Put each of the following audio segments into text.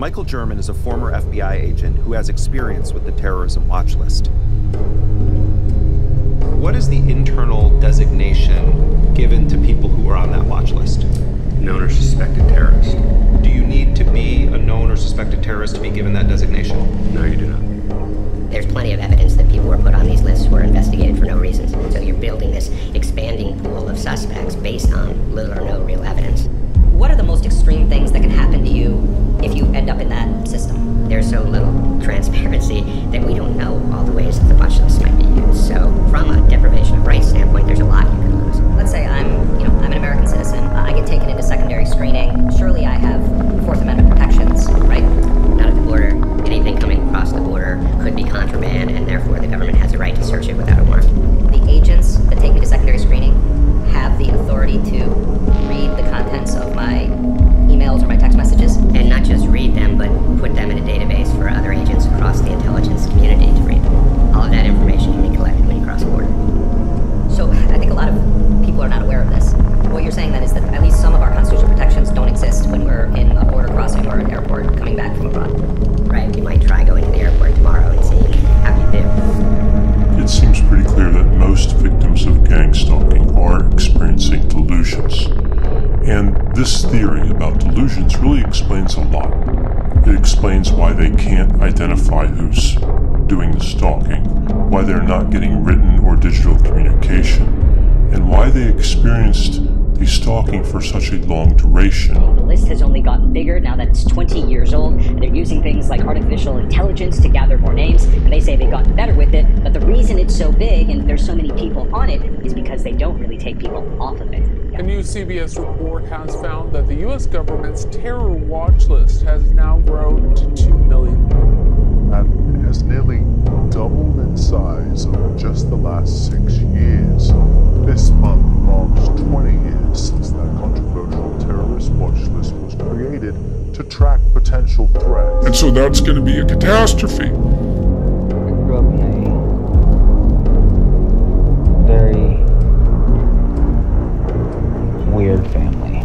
Michael German is a former FBI agent who has experience with the terrorism watch list. What is the internal designation given to people who are on that watch list? Known or suspected terrorist. Do you need to be a known or suspected terrorist to be given that designation? No, you do not. There's plenty of evidence that people were put on these lists were investigated for no reason. So you're building this expanding pool of suspects based on little or no real evidence. What are the most extreme things that can happen to you if you end up in that system? There's so little transparency that we don't know all the ways that the watch list might be used. So from a deprivation of rights standpoint, there's a lot you could lose. Let's say I'm an American citizen. I get taken into secondary screening. Surely I have Fourth Amendment protections, right? Not at the border. Anything coming across the border could be contraband, and therefore the government has the right to search it without a warrant. The agents that take me to secondary screening have the authority to read the contents of my emails or my text messages. And not just read them, but put them in a database for other agents across the intelligence community to read them. All of that information can be collected when you cross the border. So I think a lot of people are not aware of this. What you're saying then is that at least some of our constitutional protections don't exist when we're in a border crossing or an airport coming back from abroad. Right, you might try going to the airport tomorrow and seeing how you do. It seems pretty clear that most victims of gang stalking are experiencing delusions. And this theory about delusions really explains a lot. It explains why they can't identify who's doing the stalking, why they're not getting written or digital communication, and why they experienced the stalking for such a long duration. The list has only gotten bigger now that it's 20 years old, and they're using things like artificial intelligence to gather more names, and they say they've gotten better with it, but the reason it's so big and there's so many people on it is because they don't really take people off of it. A new CBS report has found that the U.S. government's terror watch list has now grown to 2 million. And it has nearly doubled in size over just the last 6 years. This month marks 20 years since that controversial terrorist watch list was created to track potential threats. And so that's going to be a catastrophe. I grew up in a very weird family.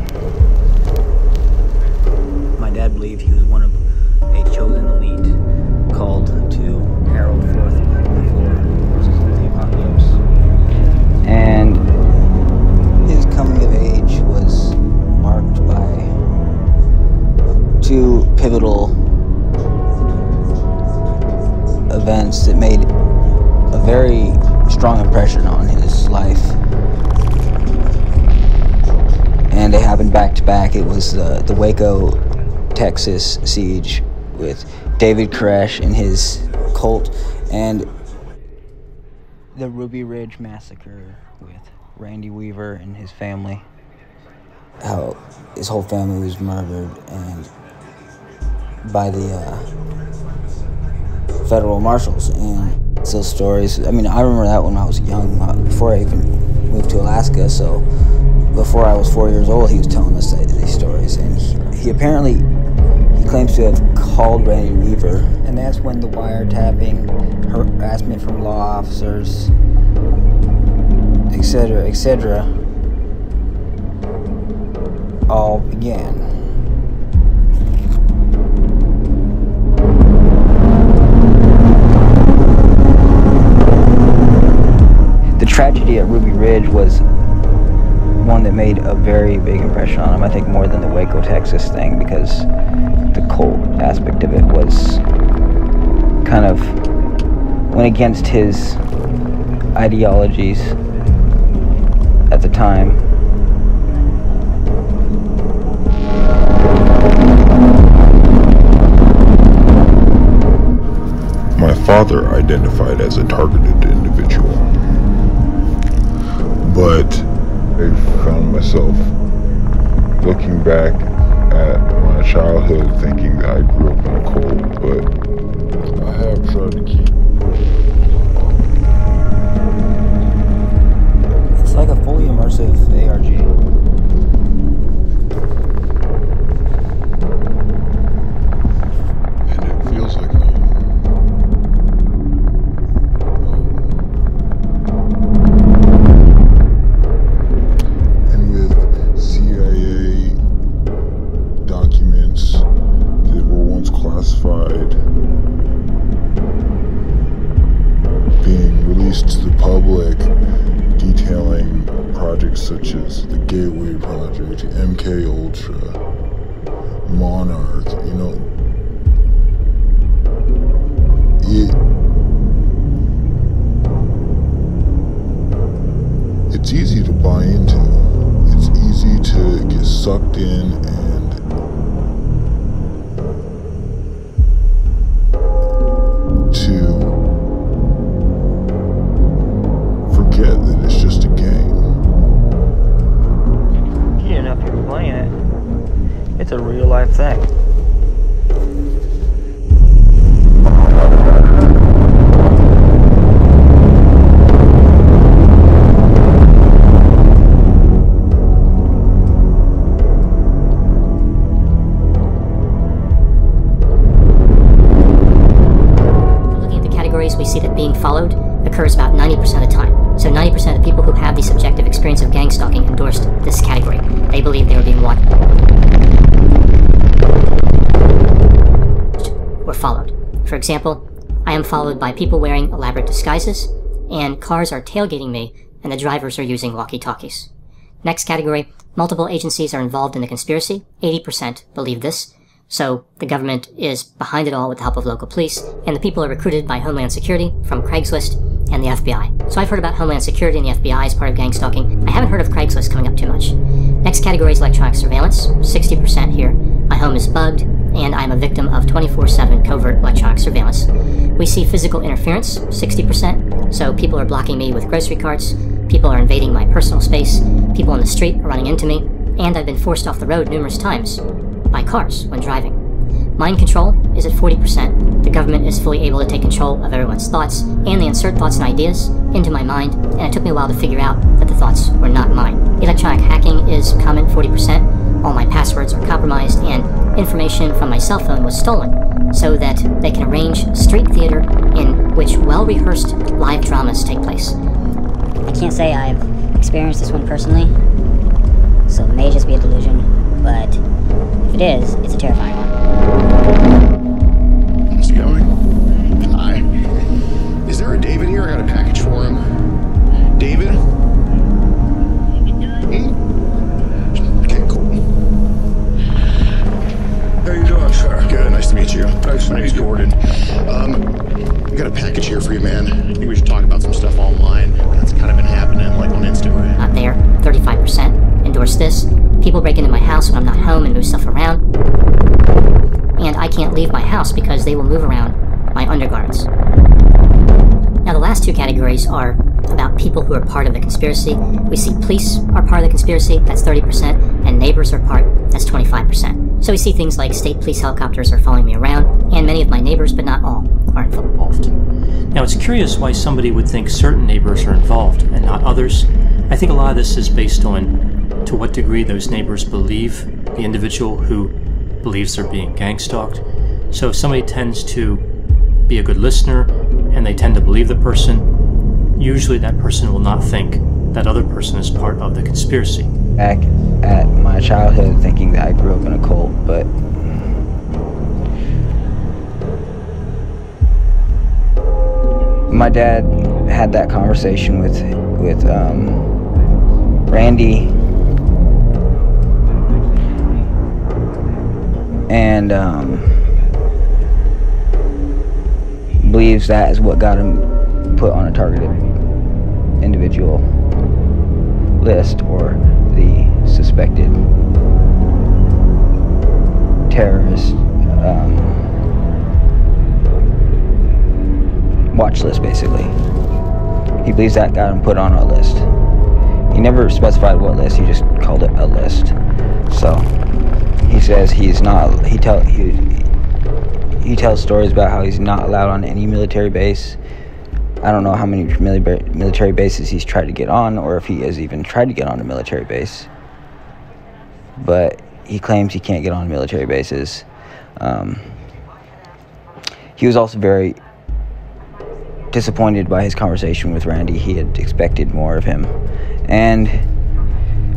My dad believed he was one of a chosen elite called to herald forth the four forces of the apocalypse. And his coming of age was marked by two pivotal events that made a very strong impression on his life. And they happened back to back. It was the Waco, Texas siege with David Koresh and his cult, and the Ruby Ridge massacre with Randy Weaver and his family. How his whole family was murdered and by the federal marshals. And those stories, I mean, I remember that when I was young, before I even moved to Alaska, so before I was 4 years old, he was telling us these stories. And he apparently, he claims to have called Randy Weaver. And that's when the wiretapping, harassment from law officers, etc., all began. The tragedy at Ruby Ridge was one that made a very big impression on him, I think more than the Waco, Texas thing, because the cult aspect of it was kind of went against his ideologies at the time. My father identified as a targeted individual, but I found myself looking back at my childhood thinking that I grew up in a cult, but I have tried to keep pushing. It's like a fully immersive ARG. classified, being released to the public, detailing projects such as the Gateway Project, MK Ultra, Monarch, you know, it's easy to buy into. It's easy to get sucked in and to forget that it's just a game. You didn't know if you were playing it. It's a real life thing. We see that being followed occurs about 90% of the time. So 90% of the people who have the subjective experience of gang stalking endorsed this category. They believe they were being watched or followed. For example, I am followed by people wearing elaborate disguises, and cars are tailgating me, and the drivers are using walkie-talkies. Next category, multiple agencies are involved in the conspiracy. 80% believe this. So the government is behind it all with the help of local police, and the people are recruited by Homeland Security from Craigslist and the FBI. So I've heard about Homeland Security and the FBI as part of gang stalking. I haven't heard of Craigslist coming up too much. Next category is electronic surveillance, 60% here. My home is bugged, and I'm a victim of 24/7 covert electronic surveillance. We see physical interference, 60%. So people are blocking me with grocery carts, people are invading my personal space, people on the street are running into me, and I've been forced off the road numerous times by cars when driving. Mind control is at 40%. The government is fully able to take control of everyone's thoughts, and they insert thoughts and ideas into my mind, and it took me a while to figure out that the thoughts were not mine. Electronic hacking is common, 40%. All my passwords are compromised, and information from my cell phone was stolen, so that they can arrange street theater in which well-rehearsed live dramas take place. I can't say I've experienced this one personally, so it may just be a delusion, but if it is, it's a terrifying one. How's it going? Hi. Is there a David here? I got a package for him. David? Okay, cool. How you doing, sir? Good, nice to meet you. Nice to meet you. Gordon. I got a package here for you, man. I think we should talk about some stuff online that's kind of been happening, like on Instagram. Not there, 35% endorse this. People break into my house when I'm not home and move stuff around. And I can't leave my house because they will move around my undergarments. Now the last two categories are about people who are part of the conspiracy. We see police are part of the conspiracy, that's 30%, and neighbors are part, that's 25%. So we see things like state police helicopters are following me around, and many of my neighbors, but not all, are involved. Now it's curious why somebody would think certain neighbors are involved and not others. I think a lot of this is based on to what degree those neighbors believe the individual who believes they're being gang stalked. So if somebody tends to be a good listener and they tend to believe the person, usually that person will not think that other person is part of the conspiracy. Back at my childhood thinking that I grew up in a cult, but my dad had that conversation with Randy, and believes that is what got him put on a targeted individual list, or the suspected terrorist watch list, basically. He believes that got him put on a list. He never specified what list, he just called it a list. So he says he's not, he tells stories about how he's not allowed on any military base. I don't know how many military bases he's tried to get on, or if he has even tried to get on a military base. But he claims he can't get on military bases. He was also very disappointed by his conversation with Randy. He had expected more of him. And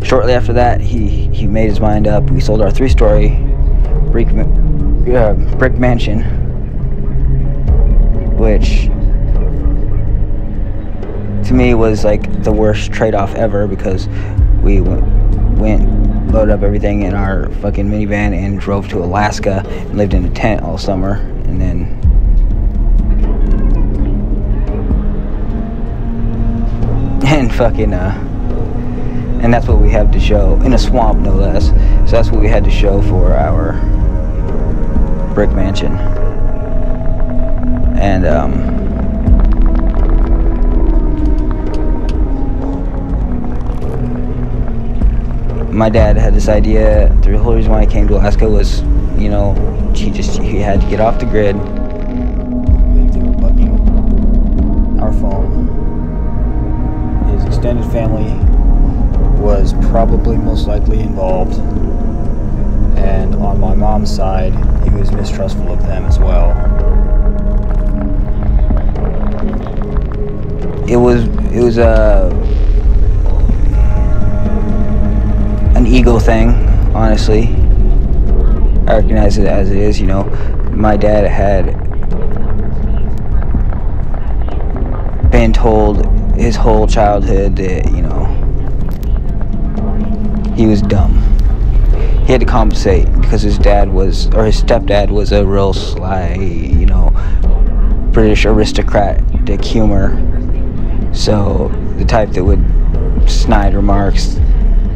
shortly after that, he made his mind up. We sold our 3-story brick mansion, which to me was like the worst trade-off ever, because we went, loaded up everything in our fucking minivan and drove to Alaska and lived in a tent all summer, and then and that's what we had to show, in a swamp no less. So that's what we had to show for our brick mansion. And my dad had this idea. The whole reason why he came to Alaska was, you know, he had to get off the grid. They were bugging our phone. His extended family was probably most likely involved, and on my mom's side, he was mistrustful of them as well. It was an ego thing, honestly. I recognize it as it is. You know, my dad had been told his whole childhood that, you know, he was dumb. He had to compensate because his dad was, or his stepdad was, a real sly, you know, British aristocratic humor. So the type that would snide remarks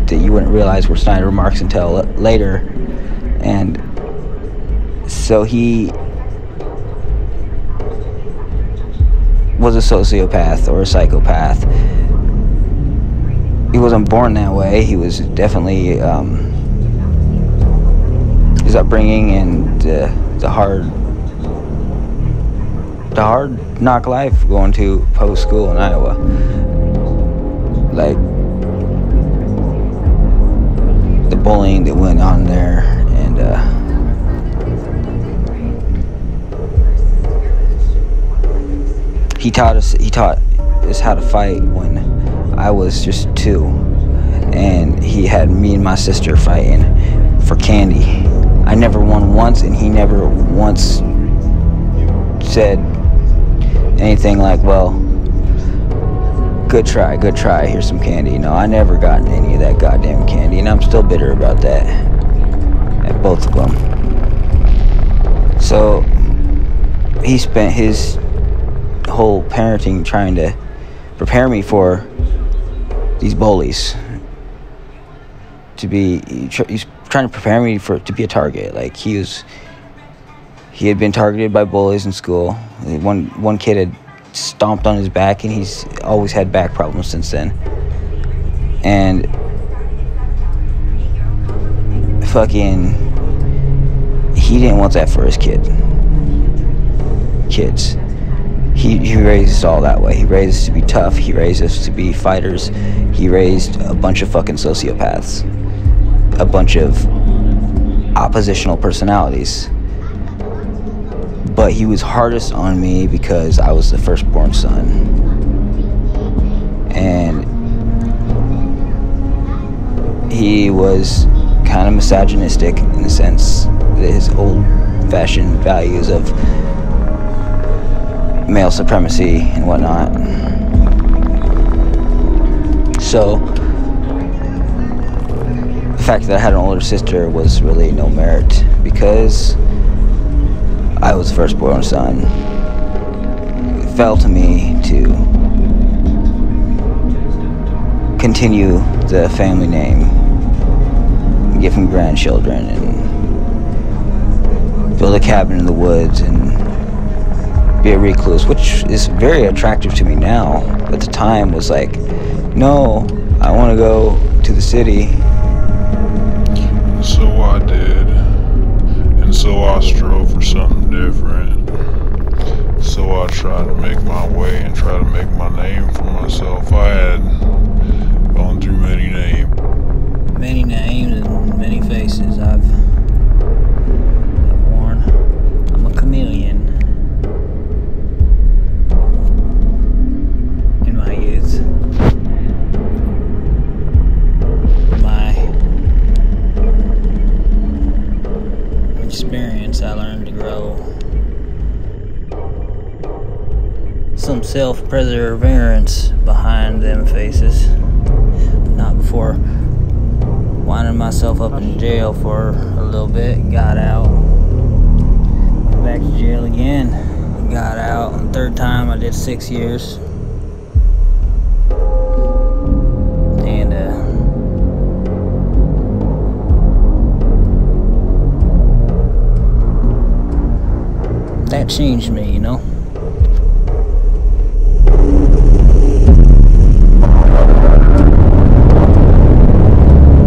that you wouldn't realize were snide remarks until later. And so he was a sociopath or a psychopath. He wasn't born that way. He was definitely his upbringing and the hard knock life going to post school in Iowa. Like the bullying that went on there, and he taught us how to fight when I was just 2, and he had me and my sister fighting for candy. I never won once, and he never once said anything like, well, good try, here's some candy. No, I never gotten any of that goddamn candy, and I'm still bitter about that, at both of them. So he spent his whole parenting trying to prepare me for these bullies, he's trying to prepare me to be a target. Like he had been targeted by bullies in school. One kid had stomped on his back, and he's always had back problems since then. And fucking, he didn't want that for his kids. He raised us all that way. He raised us to be tough. He raised us to be fighters. He raised a bunch of fucking sociopaths. A bunch of oppositional personalities. But he was hardest on me because I was the firstborn son. And he was kind of misogynistic in the sense that his old-fashioned values of male supremacy and whatnot. So the fact that I had an older sister was really no merit, because I was the firstborn son. It fell to me to continue the family name, give him grandchildren, and build a cabin in the woods, and be a recluse, which is very attractive to me now. But at the time was like, no, I want to go to the city. So I did, and so I strove for something different. So I tried to make my way and try to make my name for myself. I had gone through many names and many faces I've worn. I'm a chameleon. In my youth, experience, I learned to grow some self-perseverance behind them faces. Not before winding myself up in jail for a little bit, got out, went back to jail again, got out, and third time I did 6 years. And that changed me, you know.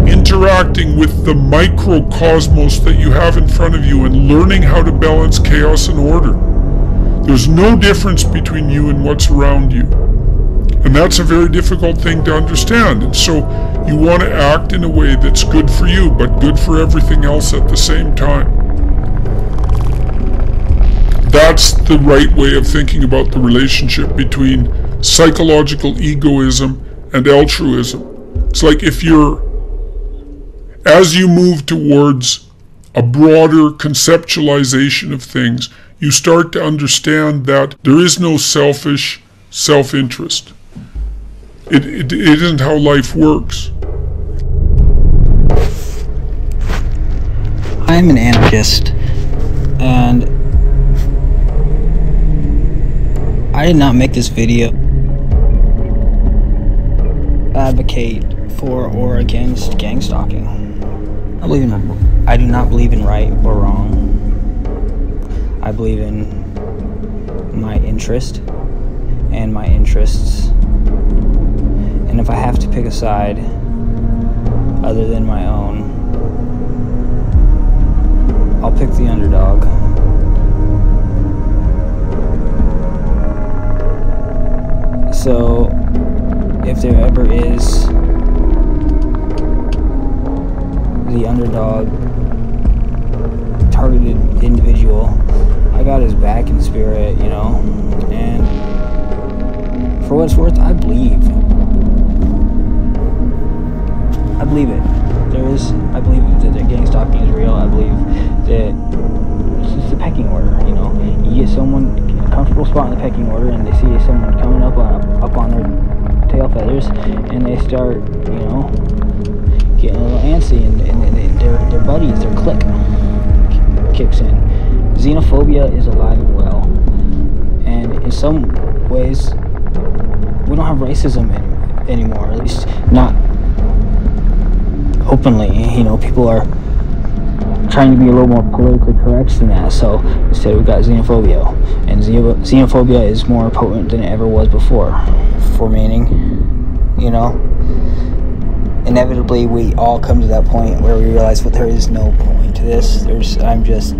Interacting with the microcosmos that you have in front of you and learning how to balance chaos and order. There's no difference between you and what's around you. And that's a very difficult thing to understand. And so you want to act in a way that's good for you, but good for everything else at the same time. That's the right way of thinking about the relationship between psychological egoism and altruism. It's like as you move towards a broader conceptualization of things, you start to understand that there is no selfish self-interest. It isn't how life works. I'm an anarchist, and I did not make this video advocate for or against gang stalking. I do not believe in right or wrong. I believe in my interest and my interests. And if I have to pick a side other than my own, I'll pick the underdog. So, if there ever is the underdog targeted individual, I got his back in spirit, you know, and for what it's worth, I believe it. I believe that the gang stalking is real. I believe that it's just a pecking order, you know. You get someone in a comfortable spot in the pecking order and they see someone coming up on their tail feathers and they start, you know, getting a little antsy and their buddies, their clique kicks in. Xenophobia is alive and well. And in some ways, we don't have racism anymore, at least not openly. You know, people are trying to be a little more politically correct than that, so instead we've got xenophobia. And xenophobia is more potent than it ever was before. For meaning, you know, inevitably we all come to that point where we realize that there is no point to this. I'm just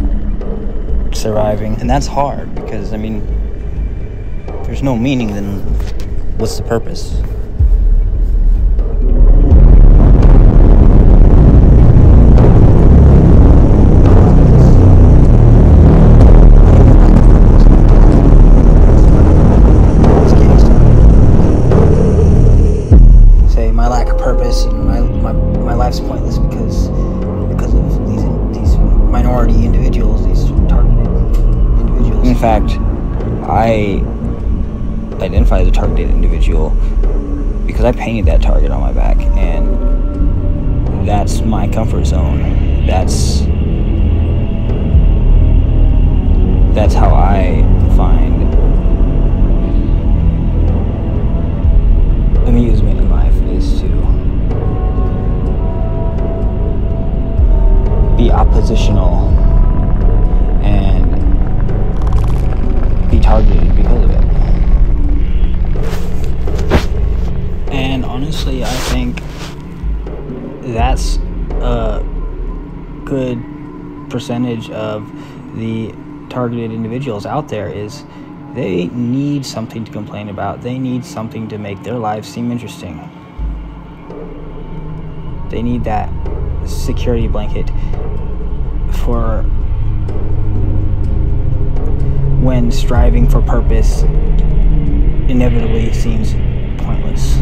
surviving, and that's hard because, I mean, if there's no meaning, then what's the purpose? Say my lack of purpose and my life's pointless because of these minority individuals, these targeted individuals. In fact, I identify as a targeted individual because I painted that target on my back, and that's my comfort zone. That's how I find amusement in life, is to be oppositional and be targeted because of it. And honestly, I think that's a good percentage of the targeted individuals out there. Is they need something to complain about. They need something to make their lives seem interesting. They need that security blanket for when striving for purpose inevitably seems pointless.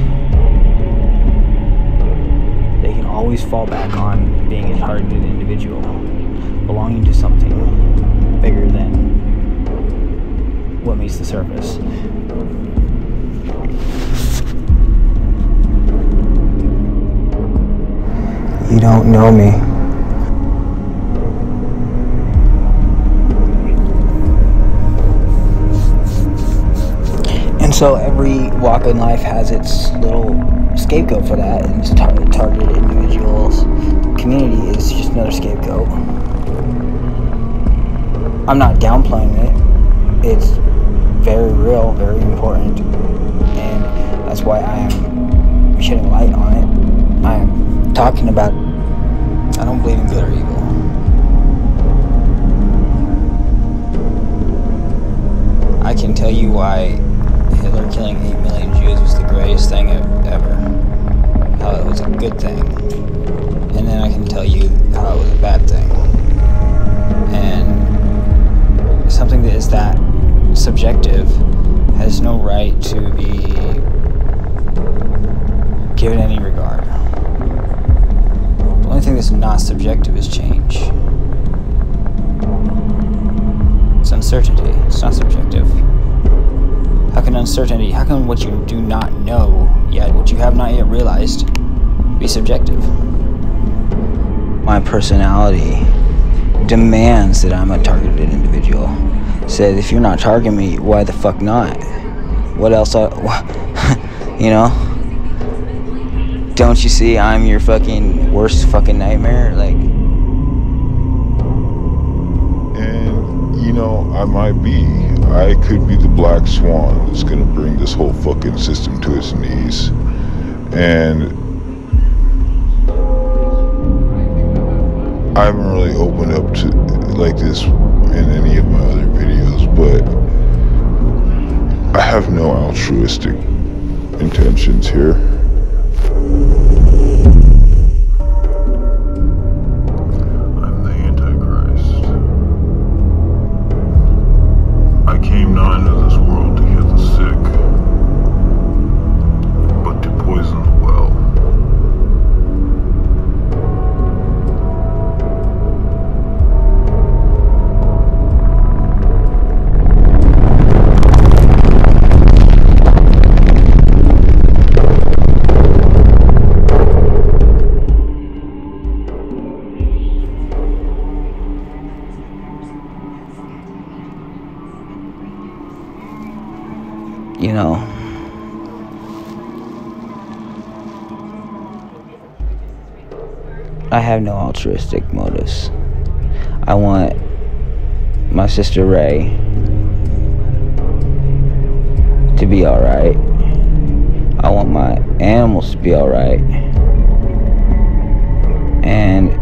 They can always fall back on being a targeted individual. belonging to something bigger than what meets the surface. You don't know me. And so every walk in life has its little scapegoat for that, and it's targeted individuals. Community is just another scapegoat. I'm not downplaying it. It's very real, very important, and that's why I am shedding light on it. I am talking about it. I don't believe in good or evil. I can tell you why Hitler killing 8 million Jews was the greatest thing ever. How it was a good thing. And then I can tell you how it was a bad thing. And something that is that subjective has no right to be given any regard. The only thing that's not subjective is change. It's uncertainty. It's not subjective. How can uncertainty, how can what you do not know yet, what you have not yet realized, be subjective? My personality demands that I'm a targeted individual. Said, if you're not targeting me, why the fuck not? What else, you know? Don't you see I'm your fucking worst fucking nightmare? Like. And, you know, I might be. I could be the black swan that's gonna bring this whole fucking system to its knees. And I haven't really opened up to like this in any of my other videos, but I have no altruistic intentions here. I'm the Antichrist. I came not into this world to heal the sick, but to poison the well. You know, I have no altruistic motives. I want my sister Ray to be alright. I want my animals to be alright. And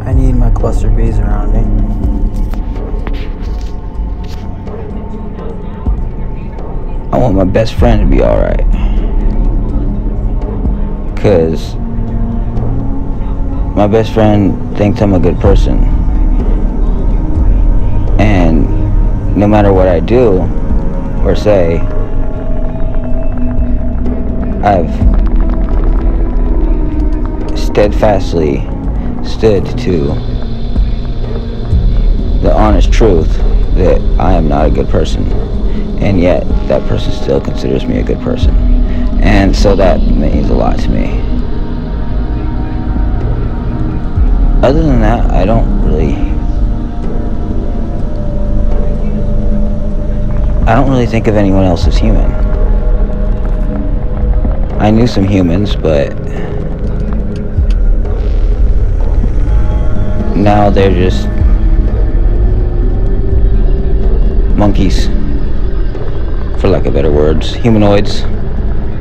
I need my cluster bees around me. I want my best friend to be alright. Because my best friend thinks I'm a good person. And no matter what I do or say, I've steadfastly stood to the honest truth that I am not a good person. And yet, that person still considers me a good person. And so that means a lot to me. Other than that, I don't really think of anyone else as human. I knew some humans, but now they're just monkeys, for lack of better words. Humanoids,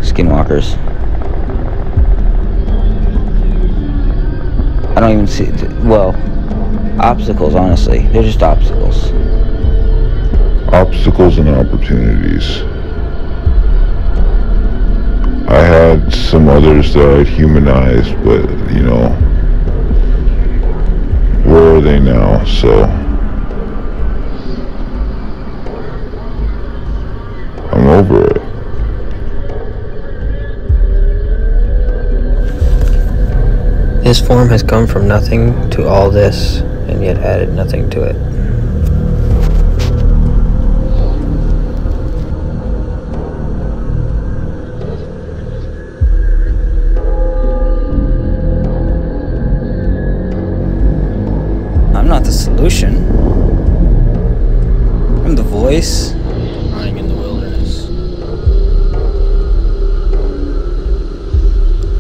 skinwalkers. I don't even see, well, obstacles, honestly. They're just obstacles. Obstacles and opportunities. I had some others that I'd humanized, but, you know, where are they now? So I'm over it. This form has come from nothing to all this, and yet added nothing to it. I'm not the solution. I'm the voice running in the wilderness.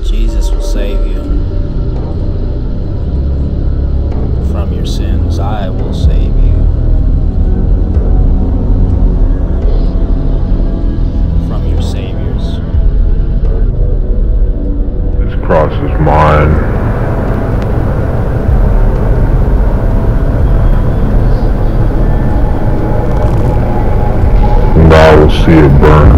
Jesus will save you from your sins. I will save you from your saviors. This cross is mine. And I will see it burn.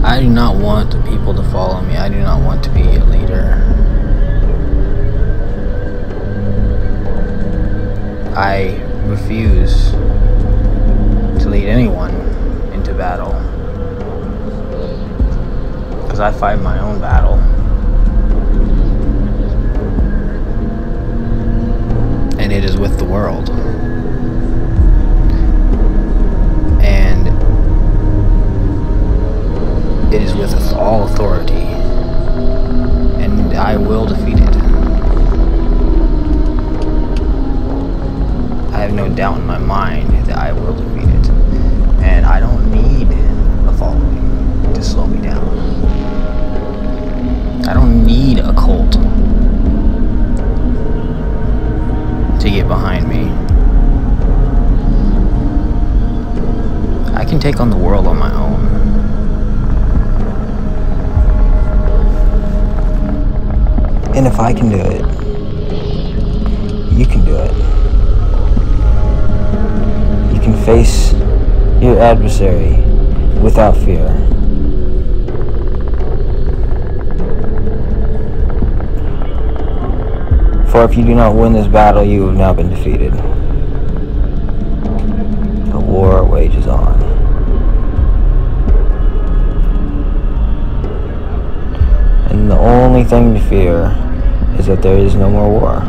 I do not want the people to follow me. I do not want to be a leader. I refuse to lead anyone into battle, because I fight my own battle. And it is with the world. And it is with all authority, and I will defeat it. I have no doubt in my mind that I will defeat it, and I don't need a following to slow me down. I don't need a cult to get behind me. I can take on the world on my own. And if I can do it, you can do it. You can face your adversary without fear. For if you do not win this battle, you have now been defeated. The war wages on. And the only thing to fear is that there is no more war.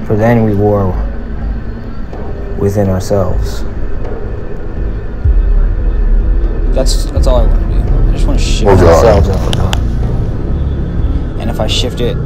For then we war within ourselves. That's all I want to do. I just want to shift ourselves up a notch. And if I shift it,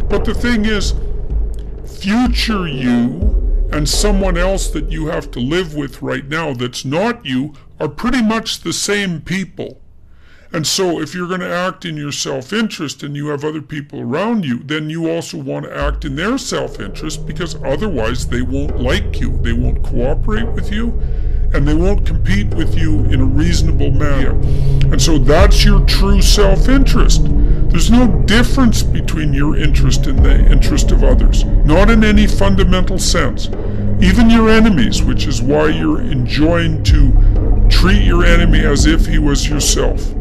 But the thing is, future you and someone else that you have to live with right now that's not you are pretty much the same people. And so if you're going to act in your self-interest and you have other people around you, then you also want to act in their self-interest, because otherwise they won't like you, they won't cooperate with you, and they won't compete with you in a reasonable manner. And so that's your true self-interest. There's no difference between your interest and the interest of others, not in any fundamental sense. Even your enemies, which is why you're enjoined to treat your enemy as if he was yourself.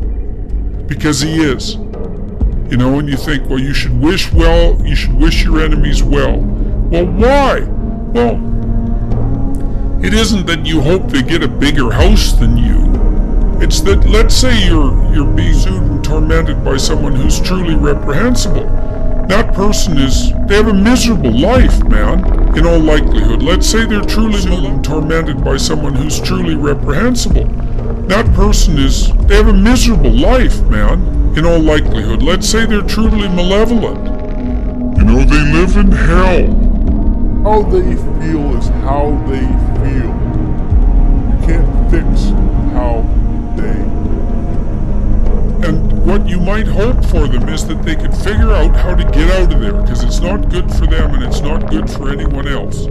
Because he is. You know, and you think, well, you should wish well, you should wish your enemies well. Well, why? Well, it isn't that you hope they get a bigger house than you. It's that, let's say you're being sued and tormented by someone who's truly reprehensible. That person they have a miserable life, man, in all likelihood. Let's say they're truly tormented by someone who's truly reprehensible. That person they have a miserable life, man, in all likelihood. Let's say they're truly malevolent. You know, they live in hell. How they feel is how they feel. You can't fix how they. And what you might hope for them is that they could figure out how to get out of there, because it's not good for them and it's not good for anyone else.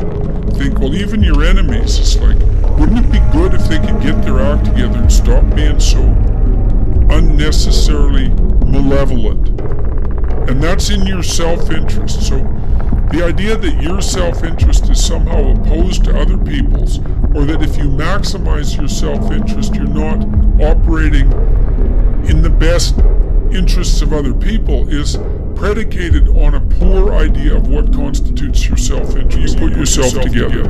Think, well, even your enemies, it's like, wouldn't it be good if they could get their act together and stop being so unnecessarily malevolent? And that's in your self-interest. So the idea that your self-interest is somehow opposed to other people's, or that if you maximize your self-interest, you're not operating in the best interests of other people, is predicated on a poor idea of what constitutes your self-interest. You put yourself together.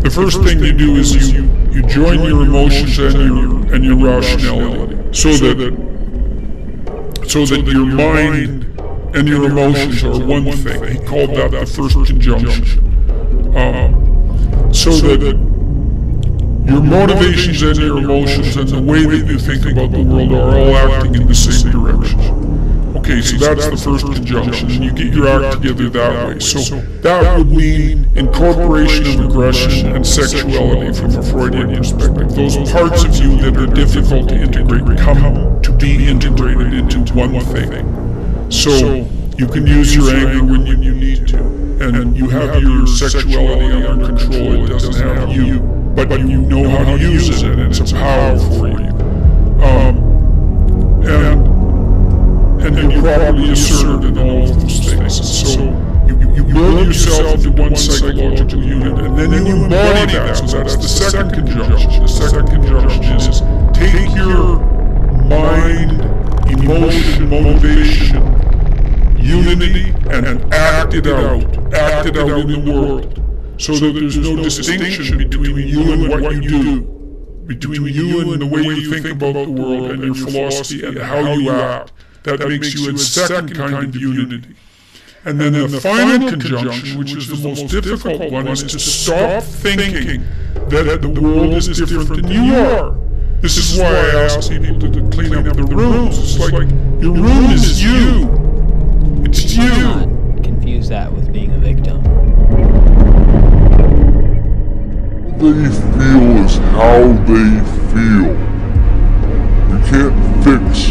The first thing you do is you join your emotions and your rationality, so that your mind and your emotions are one thing. He called that the first conjunction. So that your motivations and your emotions and the way that you think about the world are all acting in the same direction. Okay, so that's the first conjunction, and you get your act together that way. So that would mean incorporation of aggression and sexuality from a Freudian perspective. Those parts of you that are difficult to integrate come to be integrated into one thing. So you can use your anger when you need to, and you have your sexuality under control. It doesn't have you, but you know how to use it, and it's a power for you. And you're properly assertive in all of those things. So you build yourself into one psychological unit, and then you embody that. So that's the second conjunction. The second conjunction is take your mind, emotion, motivation, unity, and act it out. Act it out in the world. So that there's no distinction between you and what you do, between you and the way you think about the world and your philosophy and how you act. That makes you a second kind of unity. And then the final conjunction, which is the most difficult one, is to stop thinking that the world is different than you are. This is why I ask people to clean up the rooms. It's like, your room is you. It's you. Not confuse that with being a victim. They feel is how they feel. You can't fix